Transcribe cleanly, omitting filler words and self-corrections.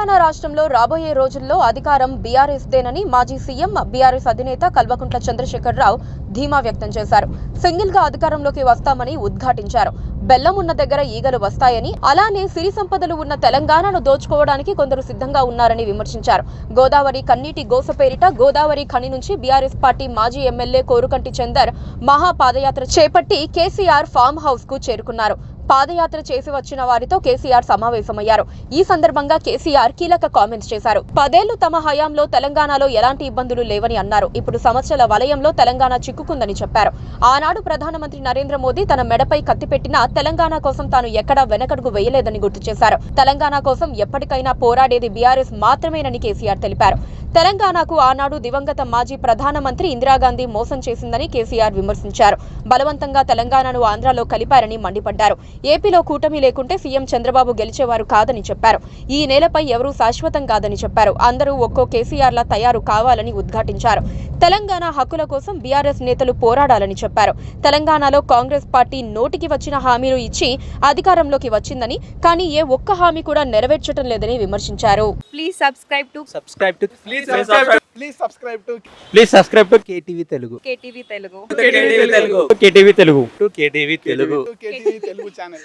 తెలంగాణ రాష్ట్రంలో రాబోయే రోజుల్లో అధికారం బీఆర్ఎస్ దేనని మాజీ సీఎం బీఆర్ఎస్ అధినేత కల్వకుంట్ల చంద్రశేఖరరావు ధీమా వ్యక్తం చేశారు. సింగిల్ గా అధికారంలోకి వస్తామని ఉద్ఘాటించారు. బెల్లం ఉన్న దగ్గర ఈగలు వస్తాయని, అలానే సిరి సంపదలు ఉన్న తెలంగాణను దోచుకోవడానికి కొందరు సిద్ధంగా ఉన్నారని విమర్శించారు. గోదావరి కన్నీటి గోస పేరిట గోదావరి ఖని నుంచి బీఆర్ఎస్ పార్టీ మాజీ ఎమ్మెల్యే కోరుకంటి చందర్ మహా పాదయాత్ర చేపట్టి కేసీఆర్ ఫామ్ హౌస్ కు చేరుకున్నారు. పాదయాత్ర చేసి వచ్చిన వారితో కేసీఆర్ సమావేశమయ్యారు. ఈ సందర్భంగా కేసీఆర్ కీలక కామెంట్స్ చేశారు. 10 ఏళ్లు తమ హయాంలో తెలంగాణలో ఎలాంటి ఇబ్బందులు లేవని అన్నారు. ఇప్పుడు సమస్యల వలయంలో తెలంగాణ చిక్కుకుందని చెప్పారు. ఆనాడు ప్రధానమంత్రి నరేంద్ర మోదీ తన మెడపై కత్తి పెట్టినా తెలంగాణ కోసం తాను ఎక్కడా వెనకడుగు వేయలేదని గుర్తు చేశారు. తెలంగాణ కోసం ఎప్పటికైనా పోరాడేది బీఆర్ఎస్ మాత్రమేనని కేసీఆర్ తెలిపారు. తెలంగాణకు ఆనాడు దివంగత మాజీ ప్రధానమంత్రి ఇందిరాగాంధీ మోసం చేసిందని కేసీఆర్ విమర్శించారు. బలవంతంగా తెలంగాణను ఆంధ్రాలో కలిపారని మండిపడ్డారు. ఏపీలో కూటమి లేకుంటే సీఎం చంద్రబాబు గెలిచేవారు కాదని చెప్పారు. ఈ నేలపై ఎవరూ శాశ్వతం కాదని చెప్పారు. అందరూ ఒక్కో కేసీఆర్లా తయారు కావాలని ఉద్ఘాటించారు. తెలంగాణ హక్కుల కోసం బీఆర్ఎస్ నేతలు పోరాడాలని చెప్పారు. తెలంగాణలో కాంగ్రెస్ పార్టీ నోటికి వచ్చిన హామీలు ఇచ్చి అధికారంలోకి వచ్చిందని, కానీ ఏ ఒక్క హామీ కూడా నెరవేర్చడం లేదని విమర్శించారు. Please subscribe to KTV Telugu. KTV Telugu. KTV Telugu. KTV Telugu channel.